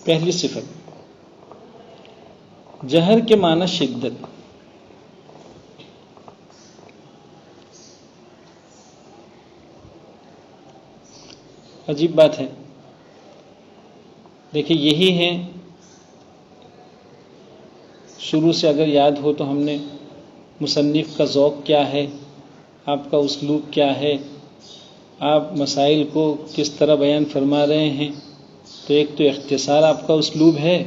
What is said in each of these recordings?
پہلی صفت، جہر کے معنی شدت. عجیب بات ہے. دیکھیے یہی ہے، شروع سے اگر یاد ہو تو ہم نے مصنف کا ذوق کیا ہے، آپ کا اسلوب کیا ہے، آپ مسائل کو کس طرح بیان فرما رہے ہیں. تو ایک تو اختصار آپ کا اسلوب ہے،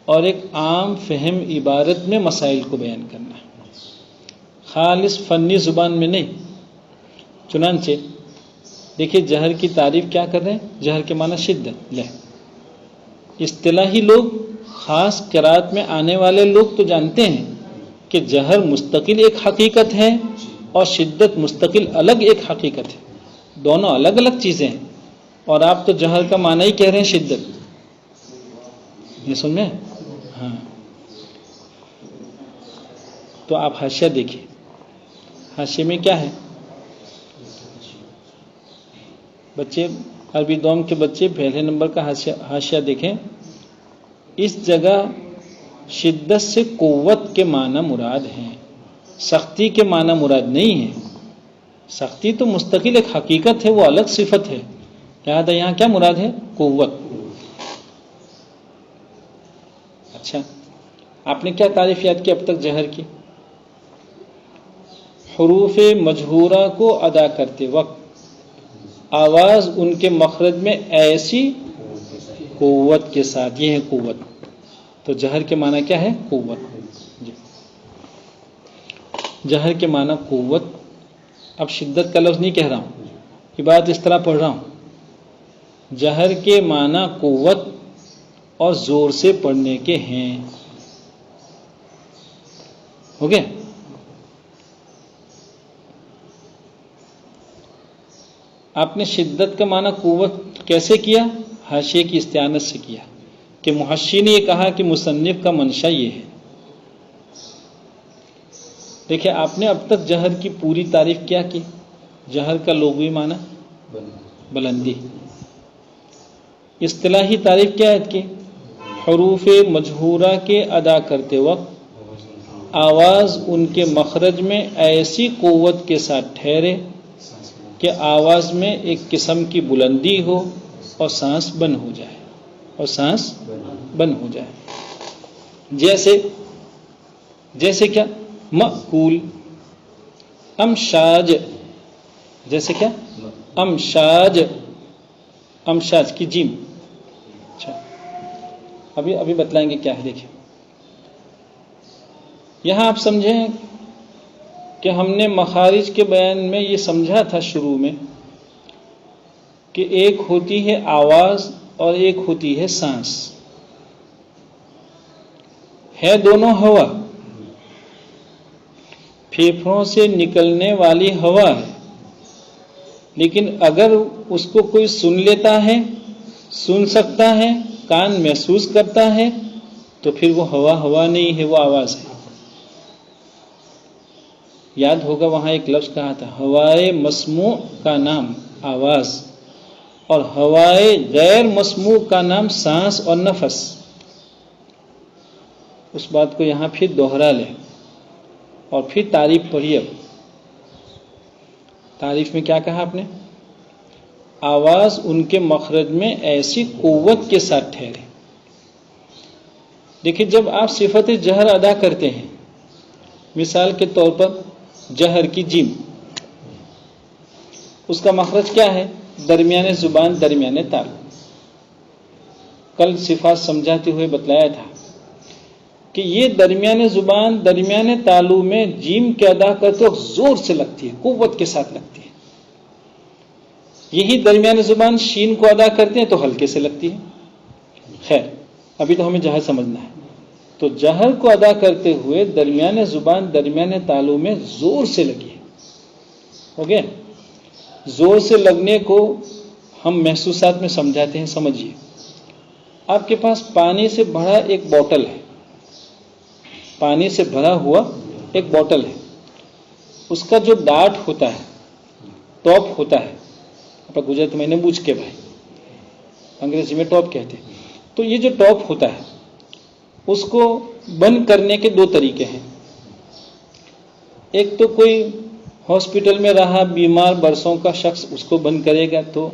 اور ایک عام فہم عبارت میں مسائل کو بیان کرنا ہے، خالص فنی زبان میں نہیں. چنانچہ دیکھیے جہر کی تعریف کیا کر رہے ہیں، جہر کے معنی شدت. اصطلاحی لوگ، خاص قرات میں آنے والے لوگ تو جانتے ہیں کہ جہر مستقل ایک حقیقت ہے اور شدت مستقل الگ ایک حقیقت ہے، دونوں الگ الگ چیزیں ہیں. اور آپ تو جہر کا معنی ہی کہہ رہے ہیں شدت. یہ سن میں ہاں. تو آپ حاشیہ دیکھیں، حاشیے میں کیا ہے؟ بچے عربی دوم کے بچے پہلے نمبر کا حاشیہ دیکھیں. اس جگہ شدت سے قوت کے معنی مراد ہیں، سختی کے معنی مراد نہیں ہے. سختی تو مستقل ایک حقیقت ہے، وہ الگ صفت ہے. لہٰذا یہاں کیا مراد ہے؟ قوت. اچھا، آپ نے کیا تعریف یاد کی اب تک جہر کی؟ حروف مجہورہ کو ادا کرتے وقت آواز ان کے مخرج میں ایسی قوت کے ساتھ، یہ ہے قوت. تو جہر کے معنی کیا ہے؟ قوت. جی. جہر کے معنی قوت. اب شدت کا لفظ نہیں کہہ رہا ہوں، یہ بات اس طرح پڑھ رہا ہوں. جہر کے معنی قوت اور زور سے پڑھنے کے ہیں. ہو گیا؟ آپ نے شدت کا معنی قوت کیسے کیا؟ حاشیے کی استعانت سے کیا کہ محشی نے یہ کہا کہ مصنف کا منشا یہ ہے. دیکھیں آپ نے اب تک جہر کی پوری تعریف کیا کی. جہر کا لغوی معنی بلندی. اصطلاحی تعریف کیا ہے کہ حروف مجہورہ کے ادا کرتے وقت آواز ان کے مخرج میں ایسی قوت کے ساتھ ٹھہرے کہ آواز میں ایک قسم کی بلندی ہو اور سانس بند ہو جائے، اور سانس بند ہو جائے. جیسے کیا؟ مأکول، امشاج. جیسے کیا؟ امشاج، امشاج کی جیم. اچھا ابھی بتلائیں گے کیا ہے. دیکھیں یہاں آپ سمجھیں کہ ہم نے مخارج کے بیان میں یہ سمجھا تھا شروع میں کہ ایک ہوتی ہے آواز اور ایک ہوتی ہے سانس. ہے دونوں ہوا، پھیپھڑوں سے نکلنے والی ہوا ہے، لیکن اگر اس کو کوئی سن لیتا ہے، سن سکتا ہے، کان محسوس کرتا ہے، تو پھر وہ ہوا نہیں ہے، وہ آواز ہے. یاد ہوگا وہاں ایک لفظ کہا تھا، ہوائے مسموع کا نام آواز اور ہوائے غیر مسموع کا نام سانس اور نفس. اس بات کو یہاں پھر دوہرا لیں اور پھر تعریف پڑھیے. تعریف میں کیا کہا آپ نے؟ آواز ان کے مخرج میں ایسی قوت کے ساتھ ٹھہرے. دیکھیں جب آپ صفت جہر ادا کرتے ہیں، مثال کے طور پر جہر کی جیم، اس کا مخرج کیا ہے؟ درمیان زبان، درمیان تال. کل صفات سمجھاتے ہوئے بتلایا تھا کہ یہ درمیان زبان، درمیان تالو میں جیم کے ادا کرتے وقت زور سے لگتی ہے، قوت کے ساتھ لگتی ہے. یہی درمیان زبان شین کو ادا کرتے ہیں تو ہلکے سے لگتی ہے. خیر ابھی تو ہمیں جہر سمجھنا ہے. تو جہر کو ادا کرتے ہوئے درمیان زبان، درمیان تالو میں زور سے لگی ہے. ہو گیا؟ زور سے لگنے کو ہم محسوسات میں سمجھاتے ہیں. سمجھیے آپ کے پاس پانی سے بھرا ایک بوتل ہے، پانی سے بھرا ہوا ایک بوتل ہے. اس کا جو ڈاٹ ہوتا ہے، ٹاپ ہوتا ہے، گجرات میں نے بوجھ کے بھائی، انگریزی میں ٹاپ کہتے ہیں. تو یہ جو ٹاپ ہوتا ہے اس کو بند کرنے کے دو طریقے ہیں. ایک تو کوئی ہاسپٹل میں رہا بیمار برسوں کا شخص اس کو بند کرے گا تو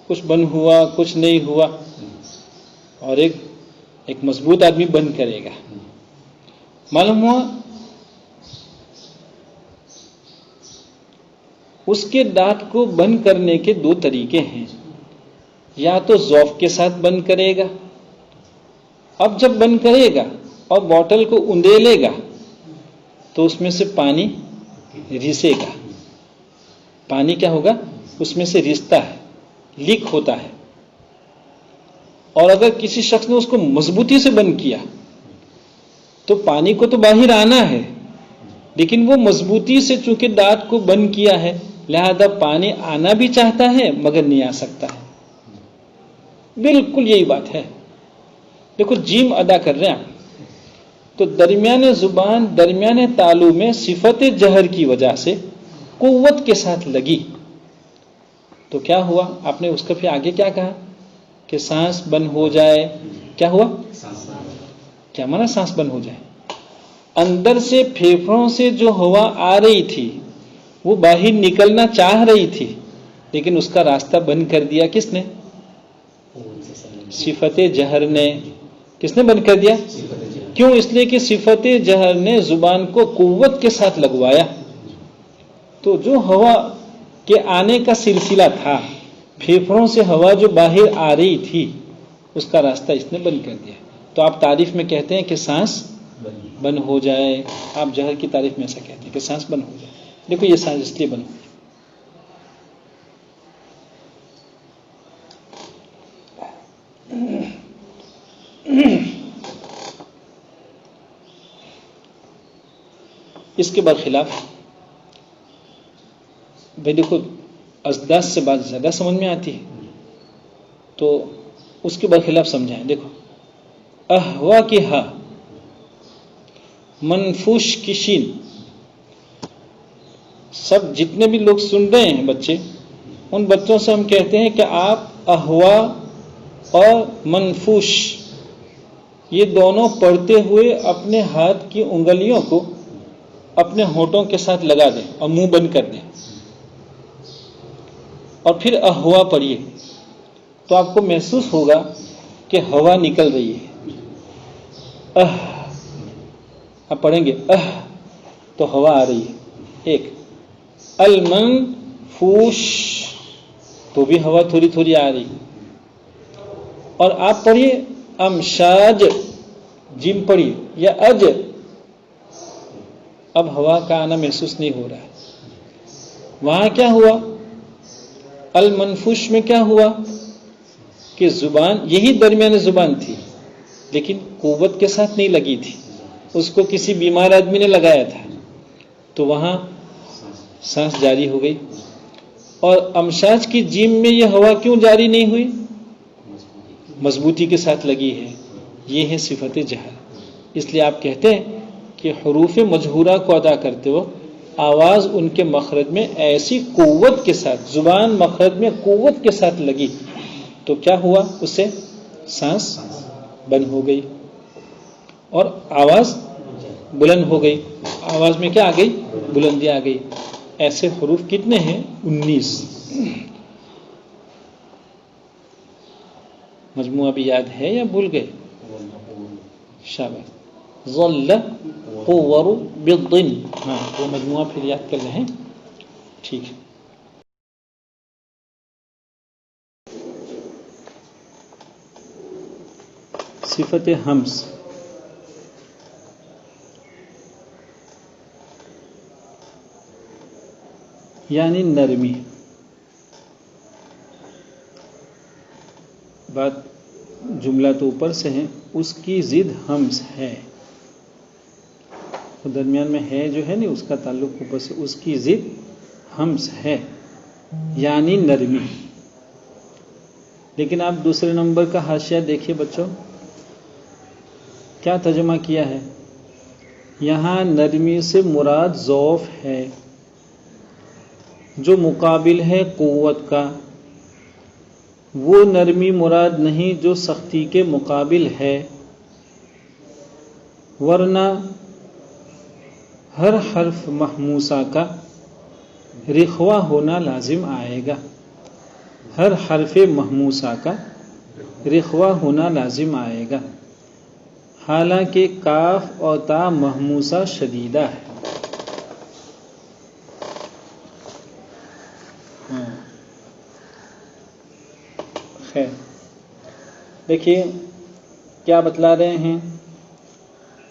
کچھ بند ہوا کچھ نہیں ہوا، اور ایک مضبوط آدمی بند کرے گا. معلوم ہوا اس کے دانت کو بند کرنے کے دو طریقے ہیں. یا تو ذوف کے ساتھ بند کرے گا، اب جب بند کرے گا اور بوٹل کو اندیلے گا تو اس میں سے پانی رسے گا. پانی کیا ہوگا؟ اس میں سے رستا ہے، لیک ہوتا ہے. اور اگر کسی شخص نے اس کو مضبوطی سے بند کیا تو پانی کو تو باہر آنا ہے، لیکن وہ مضبوطی سے چونکہ دانت کو بند کیا ہے لہذا پانی آنا بھی چاہتا ہے مگر نہیں آ سکتا ہے. بالکل یہی بات ہے. دیکھو جیم ادا کر رہے ہیں تو درمیان زبان درمیان تالو میں صفت جہر کی وجہ سے قوت کے ساتھ لگی تو کیا ہوا؟ آپ نے اس کا پھر آگے کیا کہا کہ سانس بند ہو جائے. کیا ہوا؟ کیا مانا سانس بند ہو جائے؟ اندر سے پھیپھڑوں سے جو ہوا آ رہی تھی وہ باہر نکلنا چاہ رہی تھی لیکن اس کا راستہ بند کر دیا کس نے؟ صفت جہر نے. کس نے بند کر دیا؟ کیوں؟ اس لیے کہ صفت جہر نے زبان کو قوت کے ساتھ لگوایا. تو جو ہوا کے آنے کا سلسلہ تھا، پھیپھڑوں سے ہوا جو باہر آ رہی تھی اس کا راستہ اس نے بند کر دیا. تو آپ تعریف میں کہتے ہیں کہ سانس بند ہو جائے. آپ جہر کی تعریف میں ایسا کہتے ہیں کہ سانس بند ہو جائے. دیکھو یہ سانس اس لیے بند ہو جائے. اس کے برخلاف بھائی دیکھو ازداد سے بات زیادہ سمجھ میں آتی ہے تو اس کے برخلاف سمجھائیں. دیکھو احوا کی ہا، منفوش کی شین. سب جتنے بھی لوگ سن رہے ہیں بچے، ان بچوں سے ہم کہتے ہیں کہ آپ احوا اور منفوش یہ دونوں پڑھتے ہوئے اپنے ہاتھ کی انگلیوں کو اپنے ہونٹوں کے ساتھ لگا دیں اور منہ بند کر دیں اور پھر احوا پڑھیے تو آپ کو محسوس ہوگا کہ ہوا نکل رہی ہے. آپ پڑھیں گے تو ہوا آ رہی ہے. ایک المنفوش تو بھی ہوا تھوڑی تھوڑی آ رہی. اور آپ پڑھیے امشاج، جیم پڑھیے یا اج، اب ہوا کا آنا محسوس نہیں ہو رہا ہے. وہاں کیا ہوا؟ المنفوش میں کیا ہوا کہ زبان یہی درمیان زبان تھی لیکن قوت کے ساتھ نہیں لگی تھی، اس کو کسی بیمار آدمی نے لگایا تھا تو وہاں سانس جاری ہو گئی. اور امشاج کی جیم میں یہ ہوا کیوں جاری نہیں ہوئی؟ مضبوطی کے ساتھ لگی ہے. یہ ہے صفت جہر. اس لیے آپ کہتے ہیں کہ حروف مجہورہ کو ادا کرتے ہو آواز ان کے مخرج میں ایسی قوت کے ساتھ، زبان مخرج میں قوت کے ساتھ لگی تو کیا ہوا؟ اس سے سانس بند ہو گئی اور آواز بلند ہو گئی. آواز میں کیا آ گئی؟ بلندی آ گئی. ایسے حروف کتنے ہیں؟ 19. مجموعہ بھی یاد ہے یا بھول گئے؟ شاباش. ظل قور بالضن. ہاں وہ مجموعہ پھر یاد کر رہے ہیں. ٹھیک ہے. صفت ہمس یعنی نرمی. بات جملہ تو اوپر سے ہے، اس کی ضد ہمس ہے. تو درمیان میں ہے جو ہے نا اس کا تعلق اوپر سے، اس کی ضد ہمس ہے یعنی نرمی. لیکن آپ دوسرے نمبر کا حاشیہ دیکھیے بچوں، کیا ترجمہ کیا ہے؟ یہاں نرمی سے مراد ضعف ہے جو مقابل ہے قوت کا. وہ نرمی مراد نہیں جو سختی کے مقابل ہے، ورنہ ہر حرف محموسہ کا رخوا ہونا لازم آئے گا، ہر حرف محموسہ کا رخوا ہونا لازم آئے گا، حالانکہ کاف اور تا محموسہ شدیدہ ہے۔ خیر، دیکھیے کیا بتلا رہے ہیں۔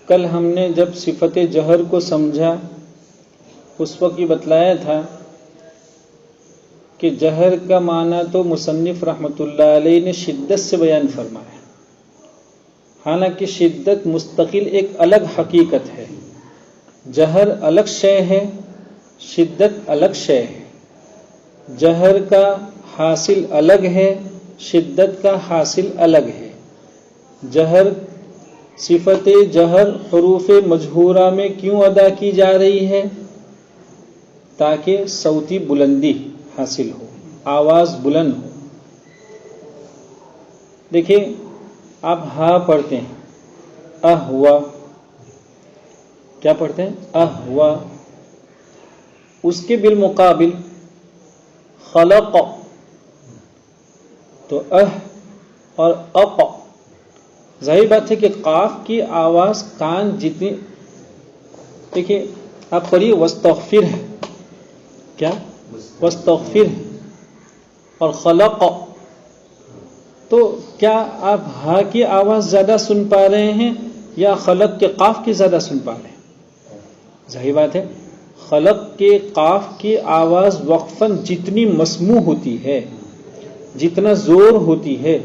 کل ہم نے جب صفت جہر کو سمجھا اس وقت یہ بتلایا تھا کہ جہر کا معنی تو مصنف رحمۃ اللہ علیہ نے شدت سے بیان فرمایا، حالانکہ شدت مستقل ایک الگ حقیقت ہے، جہر الگ شے ہے، شدت الگ شے ہے، جہر کا حاصل الگ ہے، شدت کا حاصل الگ ہے۔ جہر صفت جہر حروف مجہورہ میں کیوں ادا کی جا رہی ہے؟ تاکہ صوتی بلندی حاصل ہو، آواز بلند ہو۔ دیکھیں آپ ہا پڑھتے ہیں، ہوا، کیا پڑھتے ہیں؟ ہوا۔ اس کے بالمقابل خلق، تو اور اق، ظاہر بات ہے کہ قاف کی آواز کان جتنی، دیکھیے آپ پڑھیے واستغفر ہے، کیا واستغفر ہے، اور خلق، تو کیا آپ ہا کی آواز زیادہ سن پا رہے ہیں یا خلق کے قاف کی زیادہ سن پا رہے ہیں؟ ظاہر بات ہے خلق کے قاف کی آواز وقفاً جتنی مسموع ہوتی ہے، جتنا زور ہوتی ہے،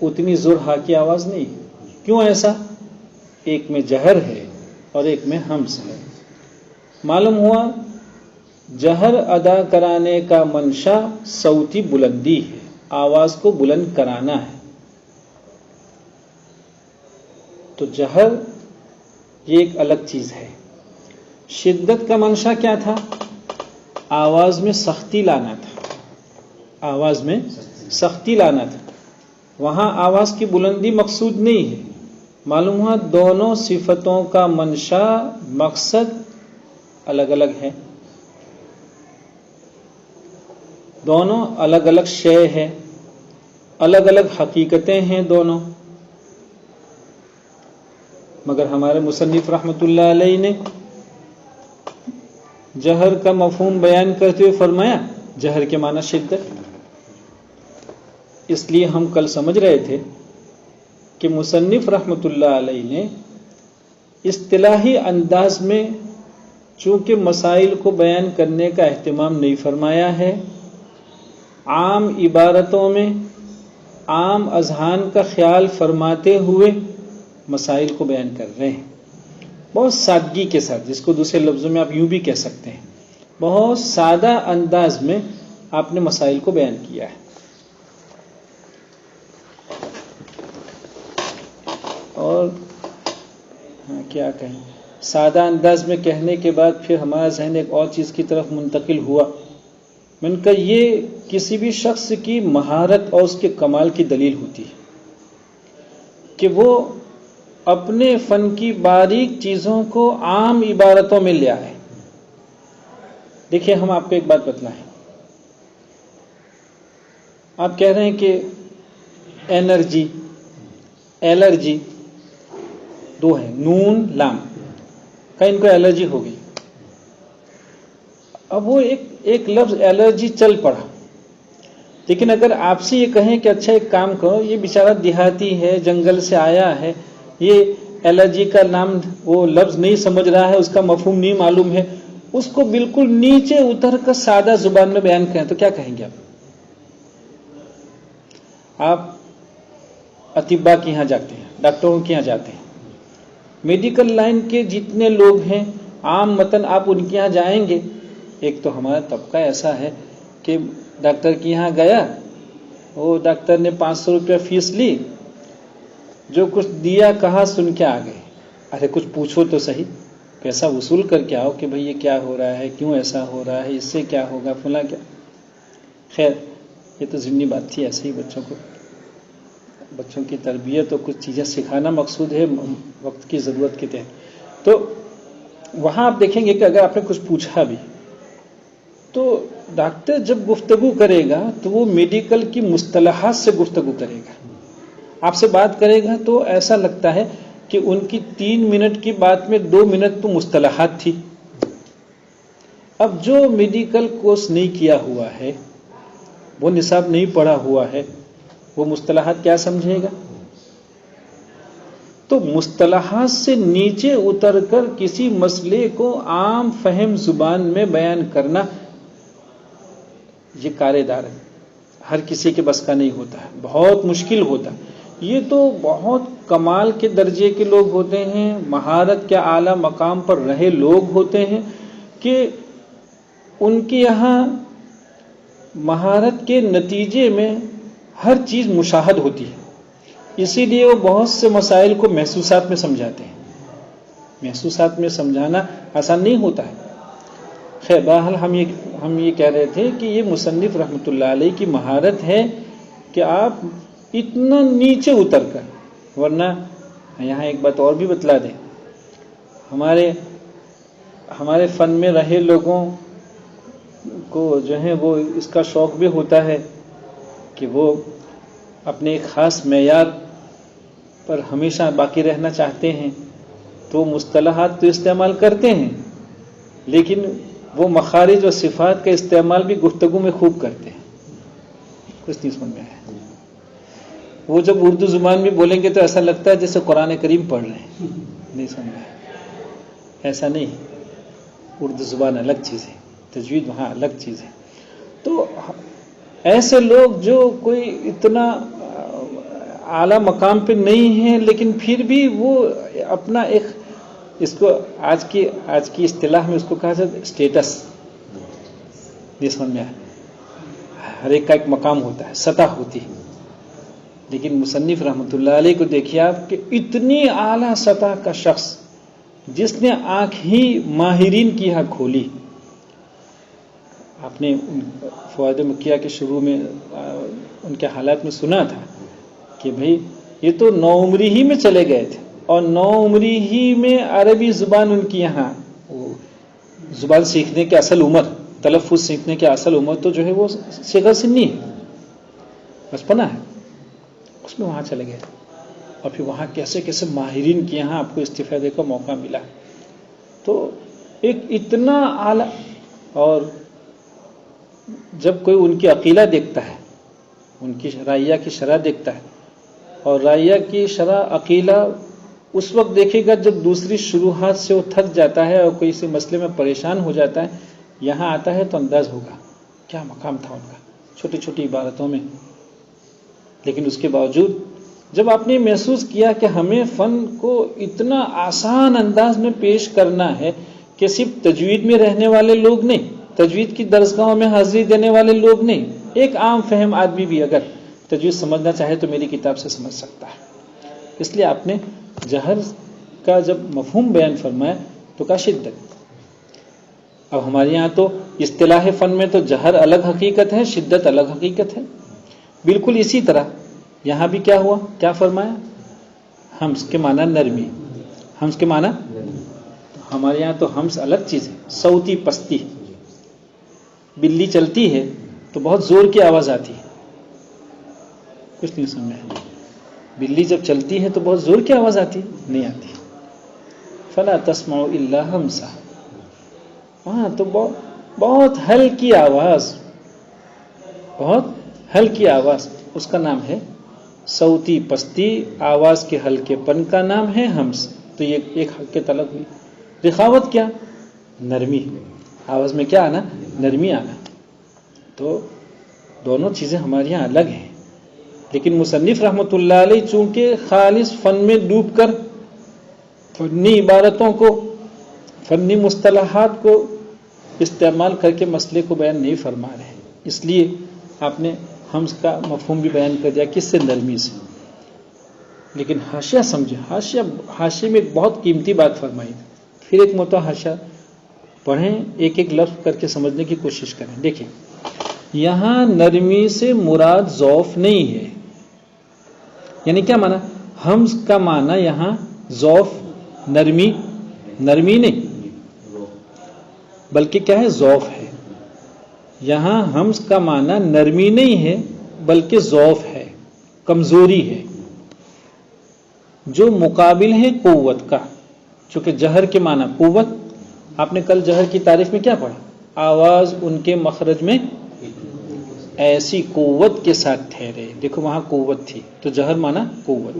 اتنی زور ہا کی آواز نہیں۔ کیوں ایسا؟ ایک میں جہر ہے اور ایک میں ہمس ہے۔ معلوم ہوا جہر ادا کرانے کا منشا صوتی بلندی ہے، آواز کو بلند کرانا ہے۔ تو جہر یہ ایک الگ چیز ہے۔ شدت کا منشا کیا تھا؟ آواز میں سختی لانا تھا، آواز میں سختی لانا تھا، وہاں آواز کی بلندی مقصود نہیں ہے۔ معلوم ہوا دونوں صفتوں کا منشا مقصد الگ الگ ہے، دونوں الگ الگ شے ہے، الگ الگ حقیقتیں ہیں دونوں، مگر ہمارے مصنف رحمۃ اللہ علیہ نے جہر کا مفہوم بیان کرتے ہوئے فرمایا جہر کے معنی شدت۔ اس لیے ہم کل سمجھ رہے تھے کہ مصنف رحمۃ اللہ علیہ نے اصطلاحی انداز میں چونکہ مسائل کو بیان کرنے کا اہتمام نہیں فرمایا ہے، عام عبارتوں میں عام اذہان کا خیال فرماتے ہوئے مسائل کو بیان کر رہے ہیں، بہت سادگی کے ساتھ، جس کو دوسرے لفظوں میں آپ یوں بھی کہہ سکتے ہیں، بہت سادہ انداز میں آپ نے مسائل کو بیان کیا ہے۔ اور کیا کہیں، سادہ انداز میں کہنے کے بعد پھر ہمارا ذہن ایک اور چیز کی طرف منتقل ہوا۔ میں نے کہا یہ کسی بھی شخص کی مہارت اور اس کے کمال کی دلیل ہوتی ہے کہ وہ اپنے فن کی باریک چیزوں کو عام عبارتوں میں لے آئے۔ دیکھیے ہم آپ کو ایک بات بتلائیں، آپ کہہ رہے ہیں کہ انرجی، الرجی دو ہے، نون لام کا، ان کو الرجی ہو گئی۔ اب وہ ایک لفظ الرجی چل پڑا، لیکن اگر آپ سے یہ کہیں کہ اچھا ایک کام کرو، یہ بیچارہ دیہاتی ہے، جنگل سے آیا ہے، یہ الرجی کا نام وہ لفظ نہیں سمجھ رہا ہے، اس کا مفہوم نہیں معلوم ہے، اس کو بالکل نیچے اتر کر سادہ زبان میں بیان کریں تو کیا کہیں گے آپ؟ اطباء کے یہاں جاتے ہیں، ڈاکٹروں کے یہاں جاتے ہیں، میڈیکل لائن کے جتنے لوگ ہیں عام متن آپ ان کے یہاں جائیں گے، ایک تو ہمارا طبقہ ایسا ہے کہ ڈاکٹر کے یہاں گیا، وہ ڈاکٹر نے 500 روپیہ فیس لی، جو کچھ دیا کہا سن کے آ گئے۔ ارے کچھ پوچھو تو صحیح، پیسہ وصول کر کے آؤ کہ بھئی یہ کیا ہو رہا ہے، کیوں ایسا ہو رہا ہے، اس سے کیا ہوگا، فلاں کیا۔ خیر یہ تو ضمنی بات تھی، ایسے ہی بچوں کی تربیت اور کچھ چیزیں سکھانا مقصود ہے وقت کی ضرورت کے تحت. تو وہاں آپ دیکھیں گے کہ اگر آپ نے کچھ پوچھا بھی تو ڈاکٹر جب گفتگو کرے گا تو وہ میڈیکل کی مصطلحات سے گفتگو کرے گا. آپ سے بات کرے گا تو ایسا لگتا ہے کہ ان کی 3 منٹ کی بات میں 2 منٹ تو مصطلحات تھی. اب جو میڈیکل کورس نہیں کیا ہوا ہے، وہ نصاب نہیں پڑھا ہوا ہے، وہ مصطلحات کیا سمجھے گا؟ تو مصطلحات سے نیچے اتر کر کسی مسئلے کو عام فہم زبان میں بیان کرنا یہ کار دار ہے. ہر کسی کے بس کا نہیں ہوتا ہے، بہت مشکل ہوتا ہے. یہ تو بہت کمال کے درجے کے لوگ ہوتے ہیں، مہارت کے اعلیٰ مقام پر رہے لوگ ہوتے ہیں کہ ان کے یہاں مہارت کے نتیجے میں ہر چیز مشاہد ہوتی ہے. اسی لیے وہ بہت سے مسائل کو محسوسات میں سمجھاتے ہیں. محسوسات میں سمجھانا آسان نہیں ہوتا ہے. خیر بہرحال ہم یہ کہہ رہے تھے کہ یہ مصنف رحمۃ اللہ علیہ کی مہارت ہے کہ آپ اتنا نیچے اتر کر، ورنہ یہاں ایک بات اور بھی بتلا دیں، ہمارے فن میں رہے لوگوں کو جو ہے وہ اس کا شوق بھی ہوتا ہے کہ وہ اپنے ایک خاص معیار پر ہمیشہ باقی رہنا چاہتے ہیں. تو مصطلحات تو استعمال کرتے ہیں، لیکن وہ مخارج اور صفات کا استعمال بھی گفتگو میں خوب کرتے ہیں. کچھ نہیں سمجھ میں آیا. وہ جب اردو زبان میں بولیں گے تو ایسا لگتا ہے جیسے قرآن کریم پڑھ رہے ہیں. نہیں سمجھ میں آیا. ایسا نہیں. اردو زبان الگ چیز ہے، تجوید وہاں الگ چیز ہے. تو ایسے لوگ جو کوئی اتنا اعلیٰ مقام پہ نہیں ہیں، لیکن پھر بھی وہ اپنا ایک، اس کو آج کی اصطلاح میں اس کو کہا جاتا ہے اسٹیٹس. نہیں سمجھ میں آیا. ہر ایک کا ایک مقام ہوتا ہے، سطح ہوتی ہے. لیکن مصنف رحمۃ اللہ علیہ کو دیکھیے آپ کہ اتنی اعلیٰ سطح کا شخص جس نے آنکھ ہی ماہرین کی یہاں کھولی. آپ نے فوائد مکیہ کے شروع میں ان کے حالات میں سنا تھا کہ بھئی یہ تو 9 عمری ہی میں چلے گئے تھے، اور 9 عمری ہی میں عربی زبان ان کی یہاں، زبان سیکھنے کی اصل عمر، تلفظ سیکھنے کی اصل عمر تو جو ہے وہ صغر سنی ہے، بچپنا ہے، اس میں وہاں چلے گئے. اور پھر وہاں کیسے کیسے ماہرین کے یہاں آپ کو استفادے کا موقع ملا. تو ایک اتنا اعلیٰ، اور جب کوئی ان کی عقیدہ دیکھتا ہے، ان کی رائیہ کی شرح دیکھتا ہے، اور رائیہ کی شرح عقیدہ اس وقت دیکھے گا جب دوسری شروحات سے وہ تھک جاتا ہے اور کوئی سے مسئلے میں پریشان ہو جاتا ہے، یہاں آتا ہے تو انداز ہوگا کیا مقام تھا ان کا چھوٹی چھوٹی عبارتوں میں. لیکن اس کے باوجود جب آپ نے محسوس کیا کہ ہمیں فن کو اتنا آسان انداز میں پیش کرنا ہے کہ صرف تجوید میں رہنے والے لوگ نہیں، تجوید کی درسگاہوں میں حاضری دینے والے لوگ نہیں، ایک عام فہم آدمی بھی اگر تجوید سمجھنا چاہے تو میری کتاب سے سمجھ سکتا ہے. اس لیے آپ نے جہر کا جب مفہوم بیان فرمایا تو کا شدت. اب ہمارے یہاں تو اصطلاح فن میں تو جہر الگ حقیقت ہے، شدت الگ حقیقت ہے. بالکل اسی طرح یہاں بھی کیا ہوا، کیا فرمایا؟ ہمس کے معنی نرمی. ہمس کے معنی ہمارے یہاں تو ہمس الگ چیز ہے، صوتی پستی. بلی چلتی ہے تو بہت زور کی آواز آتی ہے. کچھ نہیں سمجھ میں. بلی جب چلتی ہے تو بہت زور کی آواز آتی ہے؟ نہیں آتی. فلا تسمعوا الا ہمسا. ہاں تو بہت ہلکی آواز، بہت ہلکی آواز، اس کا نام ہے صوتی پستی. آواز کے ہلکے پن کا نام ہے ہمس. تو یہ ایک حق کے طلب ہوئی. رخاوت کیا؟ نرمی. آواز میں کیا آنا؟ نرمی آنا. تو دونوں چیزیں ہمارے یہاں الگ ہیں. لیکن مصنف رحمۃ اللہ علیہ چونکہ خالص فن میں ڈوب کر فنی عبارتوں کو، فنی مصطلحات کو استعمال کر کے مسئلے کو بیان نہیں فرما رہے ہیں، اس لیے آپ نے ہمس کا مفہوم بھی بیان کر دیا. کس سے؟ نرمی سے. لیکن حاشیہ سمجھے، حاشیے میں ایک بہت قیمتی بات فرمائی. پھر ایک مرتبہ حاشیہ پڑھیں، ایک ایک لفظ کر کے سمجھنے کی کوشش کریں. دیکھیں یہاں نرمی سے مراد ضعف نہیں ہے. یعنی کیا مانا؟ حمز کا معنی یہاں ضعف، نرمی نہیں بلکہ کیا ہے؟ ضعف ہے. یہاں حمز کا معنی نرمی نہیں ہے بلکہ ضعف ہے، کمزوری ہے، جو مقابل ہے قوت کا. چونکہ جہر کے معنی قوت. آپ نے کل جہر کی تعریف میں کیا پڑھا؟ آواز ان کے مخرج میں ایسی قوت کے ساتھ ٹھہرے. دیکھو وہاں قوت تھی تو جہر معنی قوت.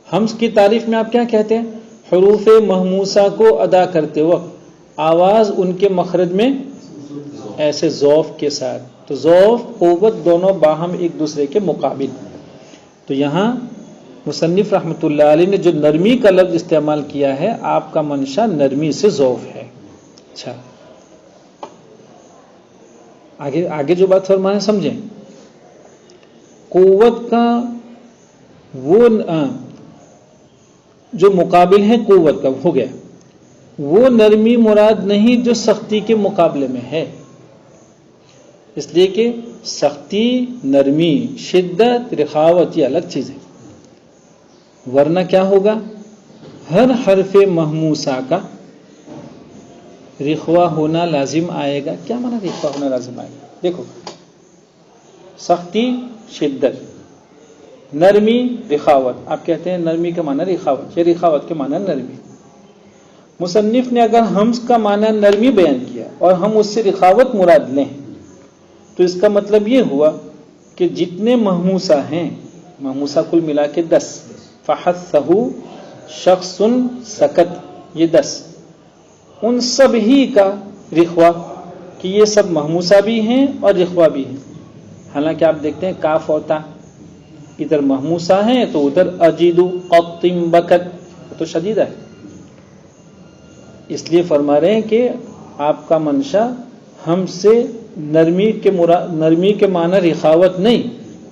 حمز کی تعریف میں آپ کیا کہتے ہیں؟ حروف محموسہ کو ادا کرتے وقت آواز ان کے مخرج میں ایسے ضعف کے ساتھ. تو ضعف قوت دونوں باہم ایک دوسرے کے مقابل. تو یہاں مصنف رحمۃ اللہ علیہ نے جو نرمی کا لفظ استعمال کیا ہے، آپ کا منشا نرمی سے ضعف ہے. اچھا، آگے جو بات فرمانے سمجھیں. قوت کا وہ جو مقابل ہے قوت کا ہو گیا، وہ نرمی مراد نہیں جو سختی کے مقابلے میں ہے. اس لیے کہ سختی، نرمی، شدت، رخاوت یہ الگ چیز ہے. ورنہ کیا ہوگا؟ ہر حرف محموسہ کا رخوا ہونا لازم آئے گا. کیا مانا رخوا ہونا لازم آئے گا؟ دیکھو، سختی، شدت، نرمی، رخاوت. آپ کہتے ہیں نرمی کا معنی رخاوت، یہ رخاوت کے معنی نرمی. مصنف نے اگر حمز کا معنی نرمی بیان کیا اور ہم اس سے رخاوت مراد لیں تو اس کا مطلب یہ ہوا کہ جتنے محموسہ ہیں، محموسہ کل ملا کے 10، فحثہ شخص سکت، یہ 10، ان سب ہی کا رخوا، کہ یہ سب محموسہ بھی ہیں اور رخوا بھی ہیں. حالانکہ آپ دیکھتے ہیں کاف اور تا ادھر محموسہ ہیں تو ادھر اجیدو قطم بکت تو شدیدہ ہے. اس لیے فرما رہے ہیں کہ آپ کا منشا ہم سے نرمی کے معنی رخاوت نہیں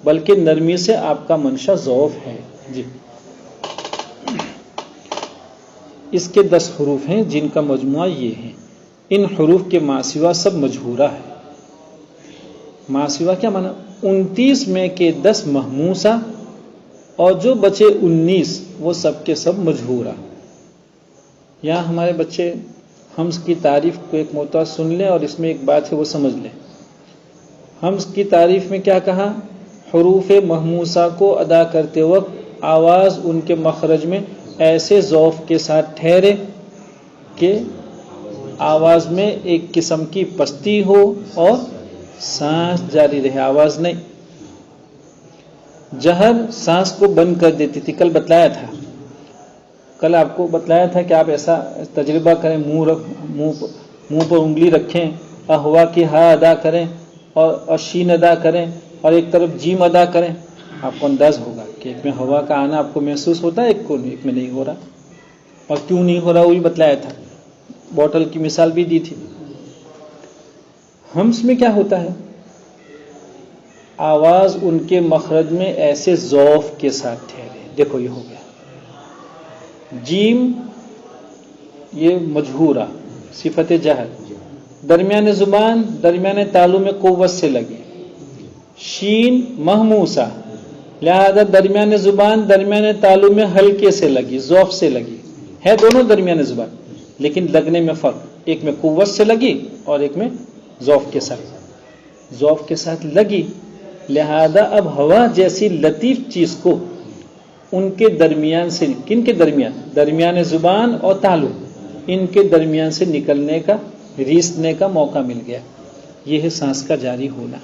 بلکہ نرمی سے آپ کا منشا ضعف ہے. جی، اس کے 10 حروف ہیں جن کا مجموعہ یہ ہے. ان حروف کے ماسوا سب مجہورہ ہے. ماسوا کیا معنی؟ 29 میں کے 10 محموسہ اور جو بچے 19 وہ سب کے سب مجہورہ. یہاں ہمارے بچے حمز کی تعریف کو ایک مرتبہ سن لیں اور اس میں ایک بات ہے وہ سمجھ لیں. حمز کی تعریف میں کیا کہا؟ حروف محموسہ کو ادا کرتے وقت آواز ان کے مخرج میں ایسے ضعف کے ساتھ ٹھہرے کہ آواز میں ایک قسم کی پستی ہو اور سانس جاری رہے، آواز نہیں. جہر سانس کو بند کر دیتی تھی. کل آپ کو بتلایا تھا کہ آپ ایسا تجربہ کریں، منہ پر انگلی رکھیں، احوا کی ہا ادا کریں اور شین ادا کریں اور ایک طرف جیم ادا کریں. آپ کو انداز ہوگا کہ ایک میں ہوا کا آنا آپ کو محسوس ہوتا ہے، ایک میں نہیں ہو رہا. اور کیوں نہیں ہو رہا وہ بھی بتلایا تھا، بوٹل کی مثال بھی دی تھی. حمز میں کیا ہوتا ہے؟ آواز ان کے مخرج میں ایسے ضعف کے ساتھ ٹھہرے. دیکھو یہ ہو گیا. جیم یہ مجہورہ صفت جہر، درمیان زبان درمیان تالو میں قوت سے لگے. شین محموسہ، لہذا درمیان زبان درمیان تالو میں ہلکے سے لگی، ذوق سے لگی. ہے دونوں درمیان زبان لیکن لگنے میں فرق، ایک میں قوت سے لگی اور ایک میں ذوق کے ساتھ لگی. لہذا اب ہوا جیسی لطیف چیز کو ان کے درمیان سے، کن کے درمیان؟ درمیان زبان اور تالو، ان کے درمیان سے نکلنے کا، ریسنے کا موقع مل گیا. یہ ہے سانس کا جاری ہونا.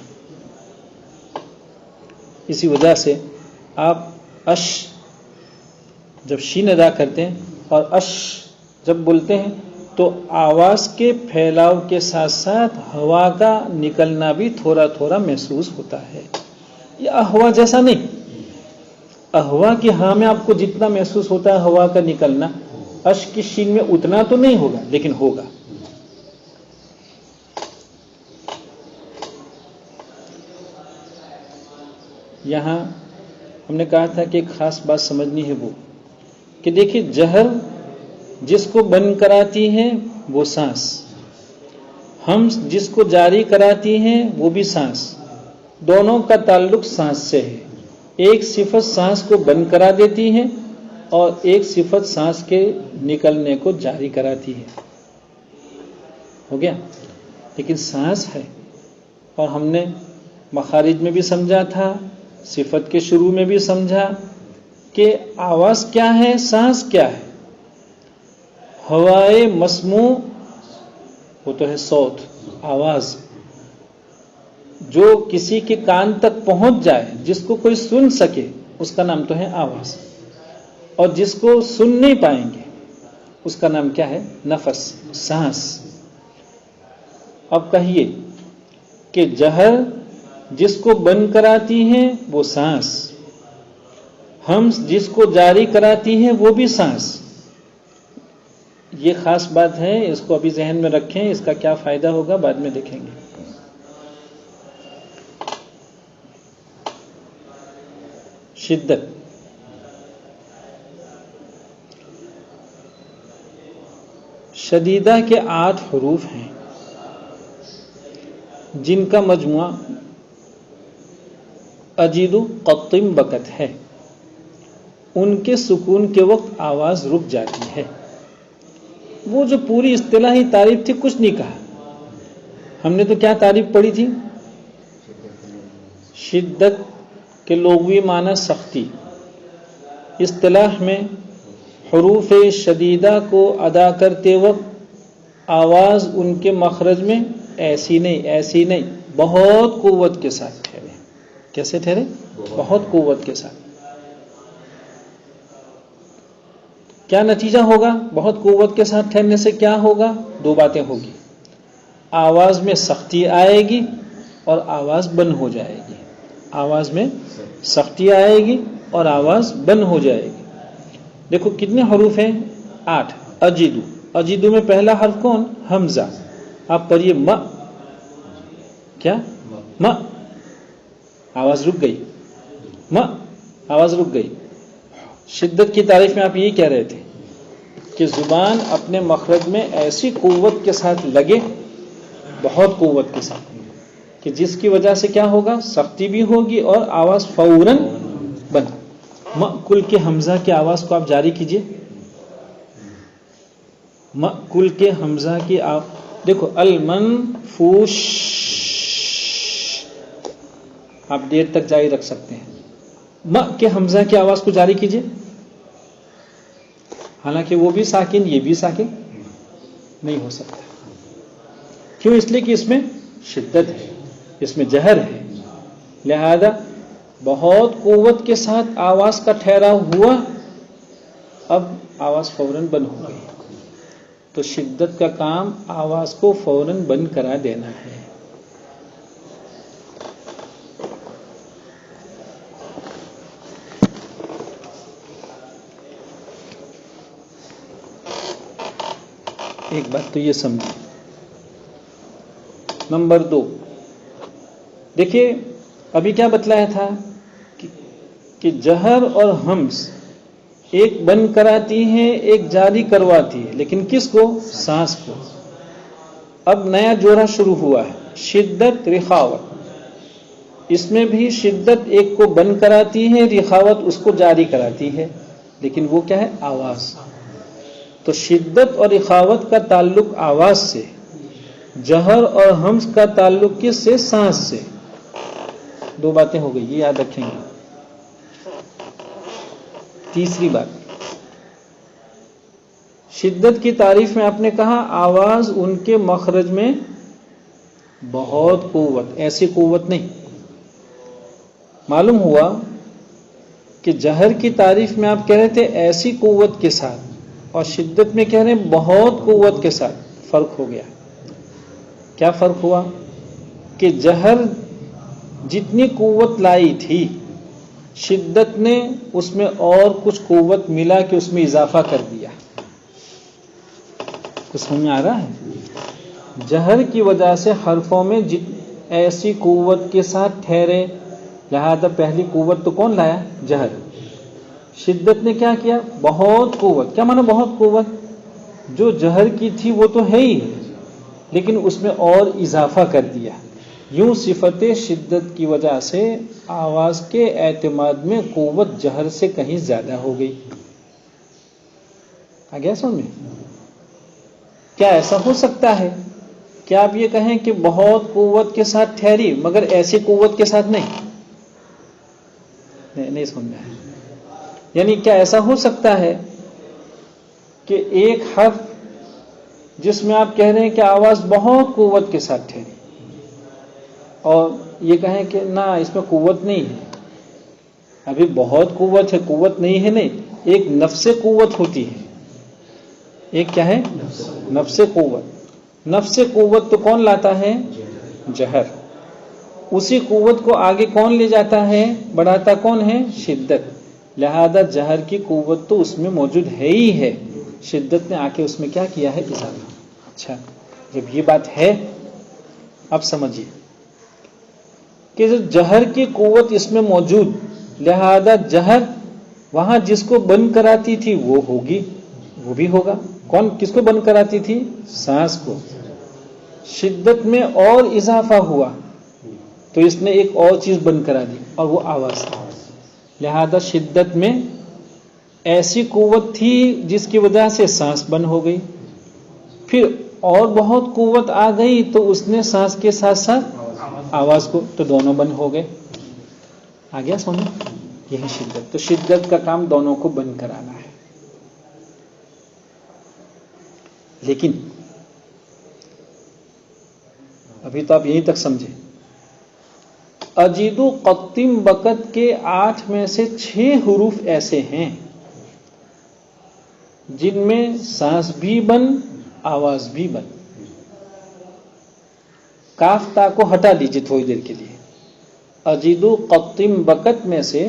اسی وجہ سے آپ اش جب شین ادا کرتے ہیں اور اش جب بولتے ہیں تو آواز کے پھیلاؤ کے ساتھ ساتھ ہوا کا نکلنا بھی تھوڑا تھوڑا محسوس ہوتا ہے. یہ احوا جیسا نہیں. احوا کی ہاں میں آپ کو جتنا محسوس ہوتا ہے ہوا کا نکلنا، اش کی شین میں اتنا تو نہیں ہوگا لیکن ہوگا. یہاں ہم نے کہا تھا کہ ایک خاص بات سمجھنی ہے، وہ کہ دیکھیے جہر جس کو بند کراتی ہے وہ سانس، ہم جس کو جاری کراتی ہیں وہ بھی سانس. دونوں کا تعلق سانس سے ہے. ایک صفت سانس کو بند کرا دیتی ہے اور ایک صفت سانس کے نکلنے کو جاری کراتی ہے. ہو گیا. لیکن سانس ہے، اور ہم نے مخارج میں بھی سمجھا تھا، صفت کے شروع میں بھی سمجھا کہ آواز کیا ہے، سانس کیا ہے. ہوائے مسموع وہ تو ہے صوت، آواز جو کسی کے کان تک پہنچ جائے، جس کو کوئی سن سکے، اس کا نام تو ہے آواز. اور جس کو سن نہیں پائیں گے اس کا نام کیا ہے؟ نفس، سانس. اب کہیے کہ جہر جس کو بند کراتی ہے وہ سانس، ہمس جس کو جاری کراتی ہے وہ بھی سانس. یہ خاص بات ہے، اس کو ابھی ذہن میں رکھیں. اس کا کیا فائدہ ہوگا بعد میں دیکھیں گے. شدت. شدیدہ کے 8 حروف ہیں جن کا مجموعہ اجید قطم بکت ہے. ان کے سکون کے وقت آواز رک جاتی ہے. وہ جو پوری اصطلاحی تعریف تھی کچھ نہیں کہا. ہم نے تو کیا تعریف پڑھی تھی؟ شدت کے لغوی معنی سختی. اصطلاح میں حروف شدیدہ کو ادا کرتے وقت آواز ان کے مخرج میں ایسی نہیں بہت قوت کے ساتھ ٹھہرے. کیسے ٹھہرے؟ بہت قوت کے ساتھ. کیا نتیجہ ہوگا بہت قوت کے ساتھ ٹھہرنے سے؟ کیا ہوگا؟ 2 باتیں ہوگی. آواز میں سختی آئے گی اور آواز بند ہو جائے گی. آواز میں سختی آئے گی اور آواز بند ہو جائے گی. دیکھو کتنے حروف ہیں؟ 8. اجیدو. اجیدو میں پہلا حرف کون؟ حمزہ. آپ پڑھیے م. کیا؟ م. آواز رک گئی. م. آواز رک گئی. شدت کی تعریف میں آپ یہی کہہ رہے تھے کہ زبان اپنے مخرج میں ایسی قوت کے ساتھ لگے، بہت قوت کے ساتھ، کہ جس کی وجہ سے کیا ہوگا؟ سختی بھی ہوگی اور آواز فوراً بند. مأکل کے حمزہ کی آواز کو آپ جاری کیجئے. مأکل کے حمزہ کی دیکھو المنفوش آپ دیر تک جاری رکھ سکتے ہیں. م کے حمزہ کی آواز کو جاری کیجئے. حالانکہ وہ بھی ساکن، یہ بھی ساکن نہیں ہو سکتا. کیوں؟ اس لیے کہ اس میں شدت ہے، اس میں جہر ہے. لہذا بہت قوت کے ساتھ آواز کا ٹھہراؤ ہوا، اب آواز فوراً بند ہو گئی. تو شدت کا کام آواز کو فوراً بند کرا دینا ہے. ایک بات تو یہ سمجھیں. نمبر 2 دیکھیے ابھی کیا بتلایا تھا کہ جہر اور ہمس ایک بند کراتی ہے ایک جاری کرواتی ہے، لیکن کس کو؟ سانس کو. اب نیا جوڑا شروع ہوا ہے، شدت رخاوت. اس میں بھی شدت ایک کو بند کراتی ہے، رخاوت اس کو جاری کراتی ہے. لیکن وہ کیا ہے؟ آواز. تو شدت اور رخاوت کا تعلق آواز سے، جہر اور ہمس کا تعلق کس سے؟ سانس سے. 2 باتیں ہو گئی، یہ یاد رکھیں گے. تیسری بات، شدت کی تعریف میں آپ نے کہا آواز ان کے مخرج میں بہت قوت، ایسی قوت نہیں. معلوم ہوا کہ جہر کی تعریف میں آپ کہہ رہے تھے ایسی قوت کے ساتھ، اور شدت میں کہہ رہے ہیں بہت قوت کے ساتھ. فرق ہو گیا. کیا فرق ہوا؟ کہ جہر جتنی قوت لائی تھی، شدت نے اس میں اور کچھ قوت ملا کہ اس میں اضافہ کر دیا. کچھ سمجھ میں آ رہا ہے؟ جہر کی وجہ سے حرفوں میں ایسی قوت کے ساتھ ٹھہرے، لہذا پہلی قوت تو کون لایا؟ جہر. شدت نے کیا کیا؟ بہت قوت. کیا معنی بہت قوت؟ جو جہر کی تھی وہ تو ہے ہی، لیکن اس میں اور اضافہ کر دیا. یوں صفت شدت کی وجہ سے آواز کے اعتماد میں قوت جہر سے کہیں زیادہ ہو گئی. آ گیا سمجھ میں؟ کیا ایسا ہو سکتا ہے کہ آپ یہ کہیں کہ بہت قوت کے ساتھ ٹھہری مگر ایسی قوت کے ساتھ نہیں سمجھ میں آیا. یعنی کیا ایسا ہو سکتا ہے کہ ایک حرف جس میں آپ کہہ رہے ہیں کہ آواز بہت قوت کے ساتھ ٹھہری اور یہ کہیں کہ نہ اس میں قوت نہیں ہے, ابھی بہت قوت ہے, قوت نہیں ہے, نہیں, ایک نفس قوت ہوتی ہے. ایک کیا ہے؟ نفس قوت. نفس قوت تو کون لاتا ہے؟ جہر. اسی قوت کو آگے کون لے جاتا ہے, بڑھاتا کون ہے؟ شدت. لہذا جہر کی قوت تو اس میں موجود ہے ہی ہے, شدت نے آ کے اس میں کیا کیا ہے؟ اضافہ. اچھا, جب یہ بات ہے اب سمجھیے کہ جہر کی قوت اس میں موجود, لہذا جہر وہاں جس کو بند کراتی تھی وہ ہوگی, وہ بھی ہوگا. کون کس کو بند کراتی تھی؟ سانس کو. شدت میں اور اضافہ ہوا تو اس نے ایک اور چیز بند کرا دی اور وہ آواز. لہذا شدت میں ایسی قوت تھی جس کی وجہ سے سانس بند ہو گئی, پھر اور بہت قوت آ گئی تو اس نے سانس کے ساتھ ساتھ آواز کو, تو دونوں بند ہو گئے. آ گیا سمجھ؟ یہی شدت. تو شدت کا کام دونوں کو بند کرانا ہے. لیکن ابھی تو آپ یہیں تک سمجھے. اجیدو قطم بقت کے 8 میں سے 6 حروف ایسے ہیں جن میں سانس بھی بند, آواز بھی بند. کاف تا کو ہٹا دیجیے تھوڑی دیر کے لیے. اجیدو قطم بقت میں سے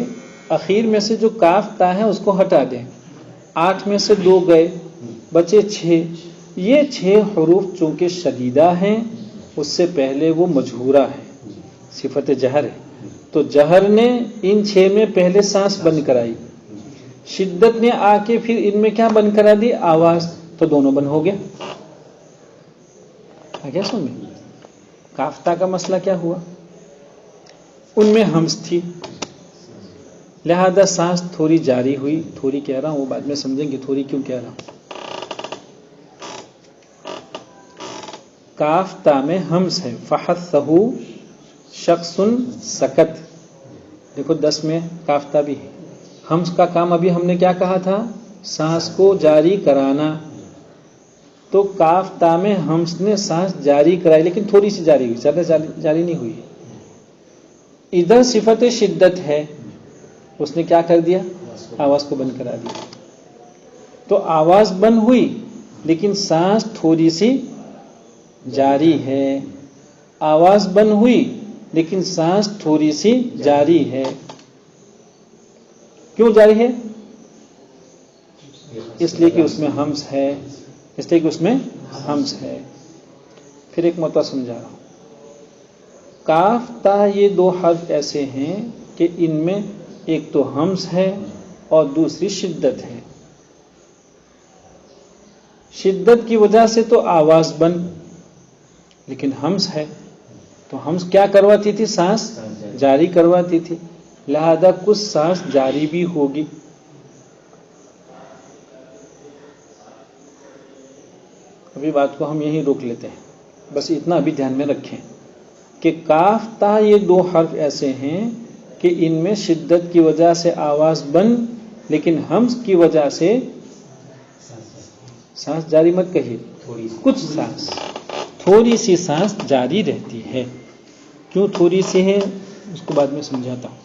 اخیر میں سے جو کاف تا ہے اس کو ہٹا دیں. 8 میں سے 2 گئے, بچے 6. یہ 6 حروف چونکہ شدیدہ ہیں, اس سے پہلے وہ مجہورہ ہے, صفت جہر ہے, تو جہر نے ان 6 میں پہلے سانس بند کرائی, شدت نے آ کے پھر ان میں کیا بند کرا دی؟ آواز. تو دونوں بند ہو گیا. کیا سمجھ میں؟ کافتہ کا مسئلہ کیا ہوا؟ ان میں ہمس تھی, لہذا سانس تھوڑی جاری ہوئی. تھوڑی کہہ رہا ہوں, وہ بعد میں سمجھیں گے تھوڑی کیوں کہہ رہا ہوں. کاف تا میں ہمس ہے, فحثہ شخص سکت. دیکھو 10 میں کاف تا بھی ہے. ہمس کا کام ابھی ہم نے کیا کہا تھا؟ سانس کو جاری کرانا. تو کاف تا میں ہمس نے سانس جاری کرائی لیکن تھوڑی سی جاری ہوئی, زیادہ جاری نہیں ہوئی. ادھر صفت شدت ہے, اس نے کیا کر دیا؟ آواز کو بند کرا دیا. تو آواز بند ہوئی لیکن سانس تھوڑی سی جاری ہے. آواز بند ہوئی لیکن سانس تھوڑی سی جاری ہے. کیوں جاری ہے؟ اس لیے کہ اس میں ہمس ہے, اس لیے کہ اس میں ہمس ہے. پھر ایک مرتبہ سمجھا رہا ہوں. کاف تا یہ 2 حرف ایسے ہیں کہ ان میں ایک تو ہمس ہے اور دوسری شدت ہے. شدت کی وجہ سے تو آواز بند, لیکن ہمس ہے تو ہمس کیا کرواتی تھی؟ سانس جاری کرواتی تھی. لہذا کچھ سانس جاری بھی ہوگی. ابھی بات کو ہم یہیں روک لیتے ہیں, بس اتنا ابھی دھیان میں رکھیں کہ کاف تا یہ 2 حرف ایسے ہیں کہ ان میں شدت کی وجہ سے آواز بند لیکن ہمس کی وجہ سے سانس جاری مت کہیے, کچھ سانس, تھوڑی سی سانس جاری رہتی ہے. کیوں تھوڑی سی ہے اس کو بعد میں سمجھاتا ہوں.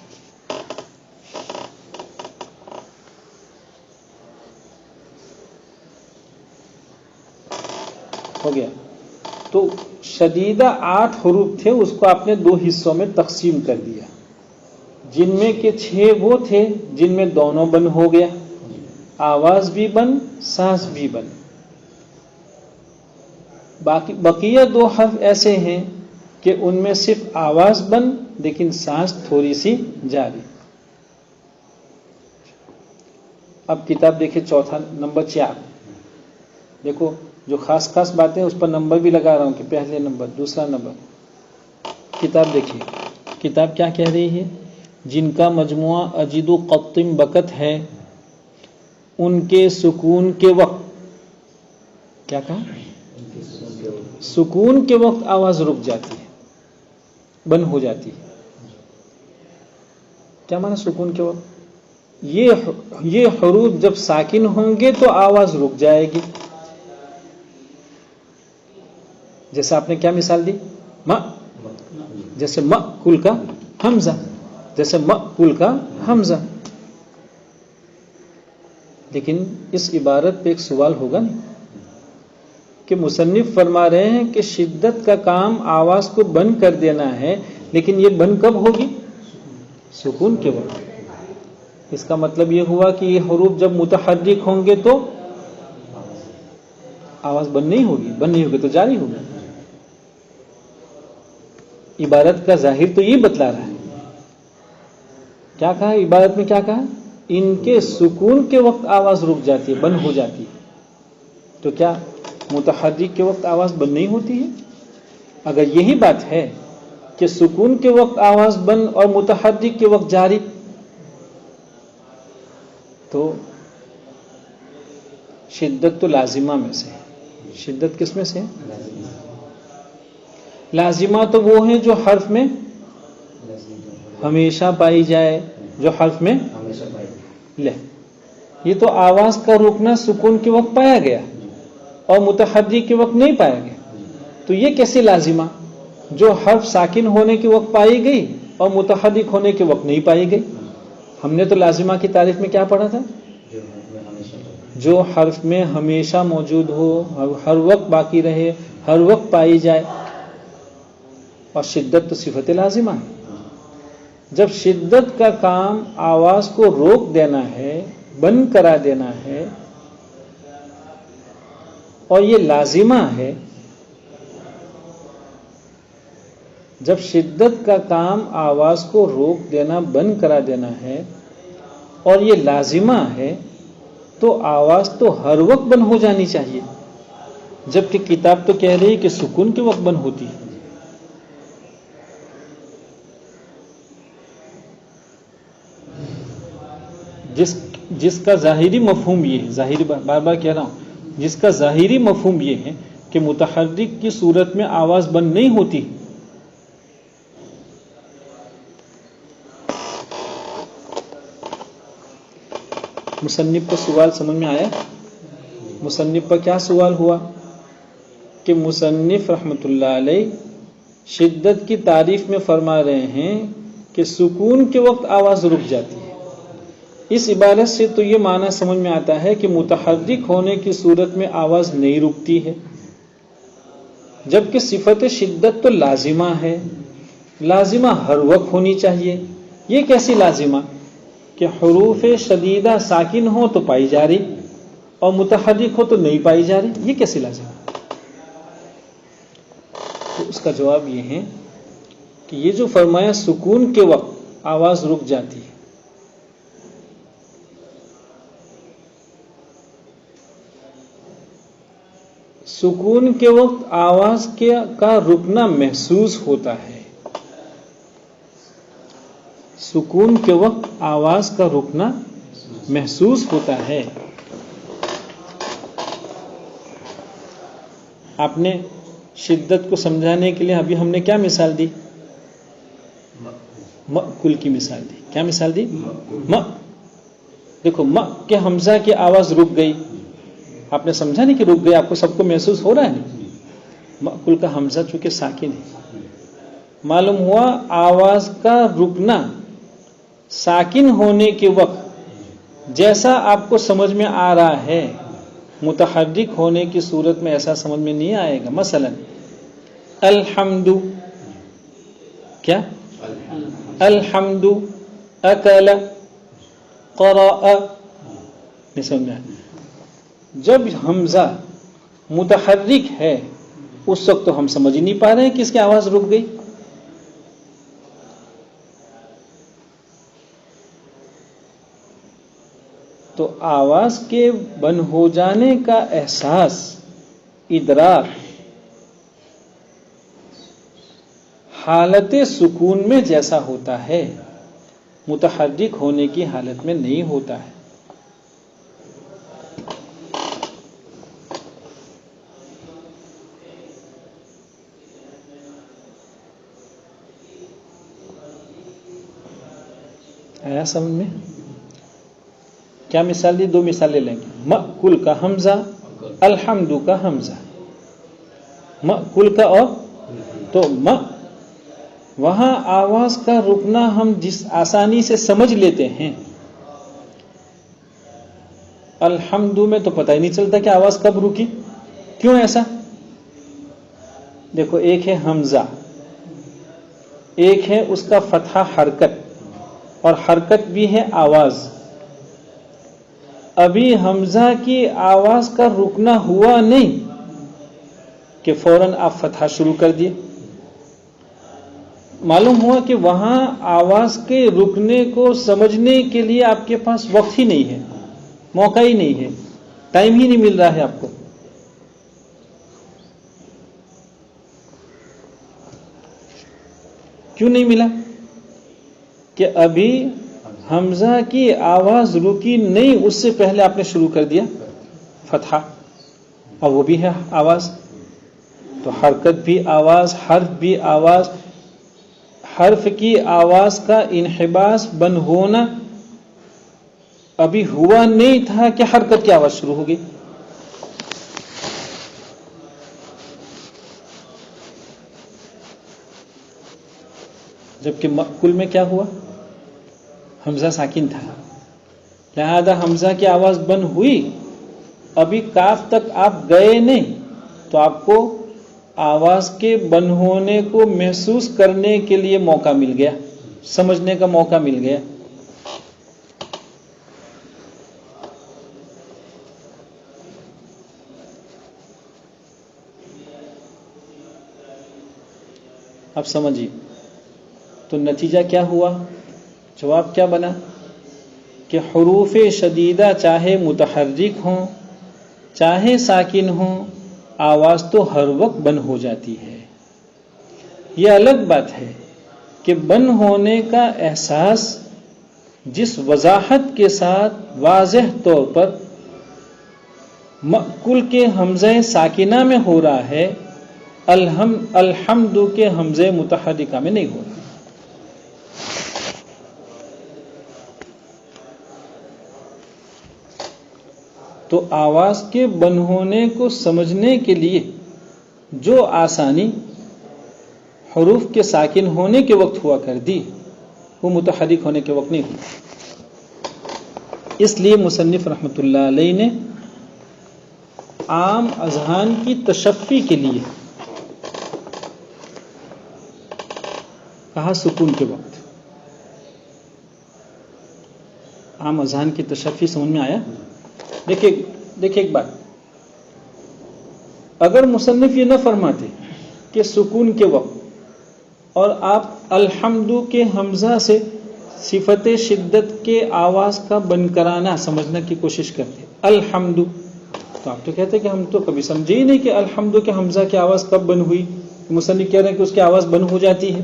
ہو گیا. تو شدیدہ 8 حروف تھے, اس کو آپ نے 2 حصوں میں تقسیم کر دیا, جن میں کہ 6 وہ تھے جن میں دونوں بند ہو گیا, آواز بھی بند, سانس بھی بند. بقیہ 2 حرف ایسے ہیں کہ ان میں صرف آواز بند لیکن سانس تھوڑی سی جاری. اب کتاب دیکھیں, چوتھا نمبر 4. دیکھو جو خاص خاص باتیں اس پر نمبر بھی لگا رہا ہوں کہ پہلے نمبر, دوسرا نمبر. کتاب دیکھیے، کتاب کیا کہہ رہی ہے؟ جن کا مجموعہ اجد و قطم بکت ہے ان کے سکون کے وقت، کیا کہا؟ سکون کے وقت آواز رک جاتی ہے، بند ہو جاتی ہے۔ کیا معنی سکون کے وقت؟ یہ حروف جب ساکن ہوں گے تو آواز رک جائے گی۔ جیسے آپ نے کیا مثال دی؟ جیسے مأکل کا حمزہ، جیسے مأکل کا حمزہ۔ لیکن اس عبارت پہ ایک سوال ہوگا نہیں کہ مصنف فرما رہے ہیں کہ شدت کا کام آواز کو بند کر دینا ہے، لیکن یہ بند کب ہوگی؟ سکون کے وقت۔ اس کا مطلب یہ ہوا کہ یہ حروف جب متحرک ہوں گے تو آواز بند نہیں ہوگی تو جاری ہوگی۔ عبارت کا ظاہر تو یہ بتلا رہا ہے۔ کیا کہا عبارت میں؟ کیا کہا؟ ان کے سکون کے وقت آواز رک جاتی ہے، بند ہو جاتی ہے۔ تو کیا متحرک کے وقت آواز بند نہیں ہوتی ہے؟ اگر یہی بات ہے کہ سکون کے وقت آواز بند اور متحرک کے وقت جاری، تو شدت تو لازمہ میں سے ہے۔ شدت کس میں سے ہے؟ لازمہ تو وہ ہیں جو حرف میں ہمیشہ پائی جائے، جو حرف میں لے۔ یہ تو آواز کا رکنا سکون کے وقت پایا گیا اور متحرک کے وقت نہیں پایا گیا، تو یہ کیسے لازمہ جو حرف ساکن ہونے کے وقت پائی گئی اور متحرک ہونے کے وقت نہیں پائی گئی؟ ہم نے تو لازمہ کی تعریف میں کیا پڑھا تھا؟ جو حرف میں ہمیشہ موجود ہو، ہر وقت باقی رہے، ہر وقت پائی جائے۔ اور شدت تو صفت لازمہ ہے۔ جب شدت کا کام آواز کو روک دینا ہے، بند کرا دینا ہے، اور یہ لازمہ ہے، جب شدت کا کام آواز کو روک دینا، بند کرا دینا ہے اور یہ لازمہ ہے، تو آواز تو ہر وقت بند ہو جانی چاہیے، جبکہ کتاب تو کہہ رہی ہے کہ سکون کے وقت بند ہوتی ہے۔ جس کا ظاہری مفہوم یہ ہے، ظاہری بار بار کہہ رہا ہوں، جس کا ظاہری مفہوم یہ ہے کہ متحرک کی صورت میں آواز بند نہیں ہوتی، مصنف کا سوال سمجھ میں آیا؟ مصنف پر کیا سوال ہوا کہ مصنف رحمت اللہ علیہ شدت کی تعریف میں فرما رہے ہیں کہ سکون کے وقت آواز رک جاتی ہے۔ اس عبارت سے تو یہ معنی سمجھ میں آتا ہے کہ متحرک ہونے کی صورت میں آواز نہیں رکتی ہے، جبکہ صفت شدت تو لازمہ ہے، لازمہ ہر وقت ہونی چاہیے۔ یہ کیسی لازمہ کہ حروف شدیدہ ساکن ہو تو پائی جا رہی اور متحرک ہو تو نہیں پائی جا رہی، یہ کیسی لازمہ؟ تو اس کا جواب یہ ہے کہ یہ جو فرمایا سکون کے وقت آواز رک جاتی ہے، سکون کے وقت آواز کا رکنا محسوس ہوتا ہے، سکون کے وقت آواز کا رکنا محسوس ہوتا ہے۔ آپ نے شدت کو سمجھانے کے لیے ابھی ہم نے کیا مثال دی؟ مأکل کی مثال دی۔ کیا مثال دی؟ دیکھو کے حمزہ کی آواز رک گئی، آپ نے سمجھا نہیں کہ رک گئی، آپ کو سب کو محسوس ہو رہا ہے۔ مأکل کا حمزہ چونکہ ساکن ہے، معلوم ہوا آواز کا رکنا ساکن ہونے کے وقت جیسا آپ کو سمجھ میں آ رہا ہے، متحرک ہونے کی صورت میں ایسا سمجھ میں نہیں آئے گا۔ مثلا الحمد، کیا؟ الحمد، اکل، قرأ، نہیں سمجھ میں آئے۔ جب حمزہ متحرک ہے اس وقت تو ہم سمجھ ہی نہیں پا رہے ہیں کہ اس کی آواز رک گئی۔ تو آواز کے بند ہو جانے کا احساس، ادراک حالت سکون میں جیسا ہوتا ہے متحرک ہونے کی حالت میں نہیں ہوتا ہے. آیا سمجھ میں؟ کیا مثال دی؟ 2 مثالیں لیں گے. مأکل کا حمزہ، الحمد کا حمزہ. مأکل کا اور تو وہاں آواز کا رکنا ہم جس آسانی سے سمجھ لیتے ہیں، الحمد میں تو پتہ ہی نہیں چلتا کہ آواز کب رکی. کیوں ایسا؟ دیکھو، ایک ہے حمزہ، ایک ہے اس کا فتحہ حرکت، اور حرکت بھی ہے آواز. ابھی حمزہ کی آواز کا رکنا ہوا نہیں کہ فوراً آپ فتحہ شروع کر دیے. معلوم ہوا کہ وہاں آواز کے رکنے کو سمجھنے کے لیے آپ کے پاس وقت ہی نہیں ہے، موقع ہی نہیں ہے، ٹائم ہی نہیں مل رہا ہے آپ کو. کیوں نہیں ملا؟ کہ ابھی حمزہ کی آواز رکی نہیں، اس سے پہلے آپ نے شروع کر دیا فتحہ، اور وہ بھی ہے آواز. تو حرکت بھی آواز، حرف بھی آواز. حرف کی آواز کا انحباس بند ہونا ابھی ہوا نہیں تھا کہ حرکت کی آواز شروع ہو گئی. جبکہ مأکل میں کیا ہوا؟ حمزہ ساکن تھا، لہذا حمزہ کی آواز بند ہوئی، ابھی کاف تک آپ گئے نہیں، تو آپ کو آواز کے بند ہونے کو محسوس کرنے کے لیے موقع مل گیا، سمجھنے کا موقع مل گیا. اب سمجھیے، تو نتیجہ کیا ہوا؟ جواب کیا بنا؟ کہ حروف شدیدہ چاہے متحرک ہوں چاہے ساکن ہوں، آواز تو ہر وقت بند ہو جاتی ہے. یہ الگ بات ہے کہ بند ہونے کا احساس جس وضاحت کے ساتھ واضح طور پر مأکل کے حمزہ ساکنہ میں ہو رہا ہے، الحمد کے حمزہ متحرکہ میں نہیں ہو رہا. تو آواز کے بند ہونے کو سمجھنے کے لیے جو آسانی حروف کے ساکن ہونے کے وقت ہوا کر دی، وہ متحرک ہونے کے وقت نہیں ہوئی. اس لیے مصنف رحمۃ اللہ علیہ نے عام اذہان کی تشفی کے لیے کہا سکون کے وقت. عام اذہان کی تشفی سمجھ میں آیا؟ دیکھیں ایک بات، اگر مصنف یہ نہ فرماتے کہ سکون کے وقت اور آپ الحمد کے حمزہ سے صفت شدت کے آواز کا بند کرانا سمجھنے کی کوشش کرتے الحمد، تو آپ تو کہتے کہ ہم تو کبھی سمجھے ہی نہیں کہ الحمد کے حمزہ کی آواز کب بند ہوئی. مصنف کہہ رہے ہیں کہ اس کی آواز بند ہو جاتی ہے.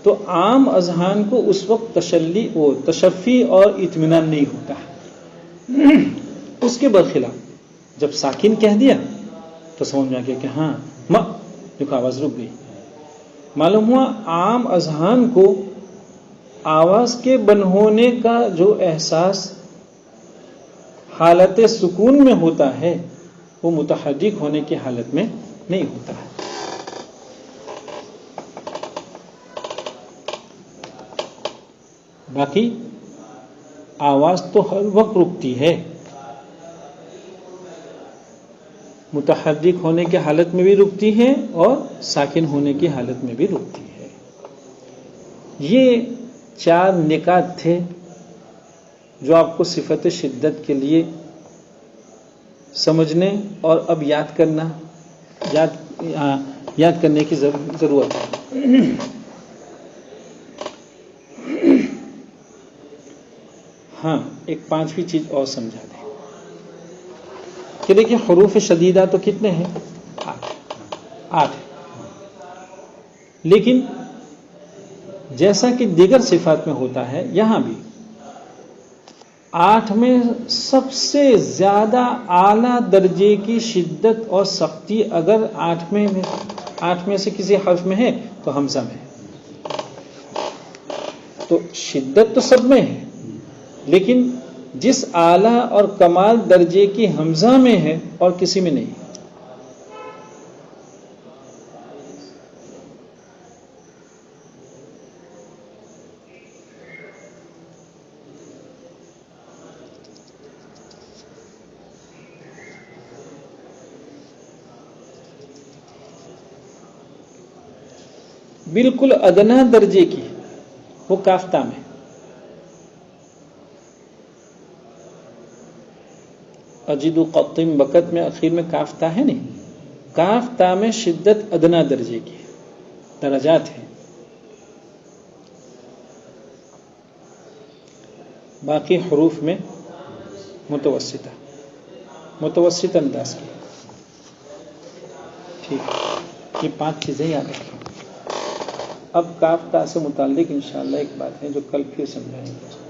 تو عام اذہان کو اس وقت تشفی اور اطمینان نہیں ہوتا. اس کے برخلاف جب ساکن کہہ دیا تو سمجھ میں آ گیا کہ ہاں دیکھو آواز رک گئی. معلوم ہوا عام اذہان کو آواز کے بند ہونے کا جو احساس حالت سکون میں ہوتا ہے، وہ متحرک ہونے کی حالت میں نہیں ہوتا ہے. باقی آواز تو ہر وقت رکتی ہے، متحرک ہونے کی حالت میں بھی رکتی ہے اور ساکن ہونے کی حالت میں بھی رکتی ہے. یہ 4 نکات تھے جو آپ کو صفت شدت کے لیے سمجھنے اور اب یاد کرنے کی ضرورت ہے. ہاں، ایک 5ویں چیز اور سمجھا دیں کہ دیکھیں حروف شدیدہ تو کتنے ہیں؟ 8. لیکن جیسا کہ دیگر صفات میں ہوتا ہے، یہاں بھی 8 میں سب سے زیادہ اعلیٰ درجے کی شدت اور سختی اگر 8 میں سے کسی حرف میں ہے تو حمزہ میں ہے۔ تو شدت تو سب میں ہے، لیکن جس اعلیٰ اور کمال درجے کی حمزہ میں ہے اور کسی میں نہیں۔ بالکل ادنا درجے کی وہ کافتہ میں، اجد قطم بکت میں اخیر میں کافتہ ہے نہیں، کافتہ میں شدت ادنا درجے کی درجات ہیں، باقی حروف میں متوسط انداز کی۔ ٹھیک ہے، یہ 5 چیزیں یاد رکھیں۔ اب کاف تا سے متعلق انشاءاللہ ایک بات ہے جو کل پھر سمجھائیں گے۔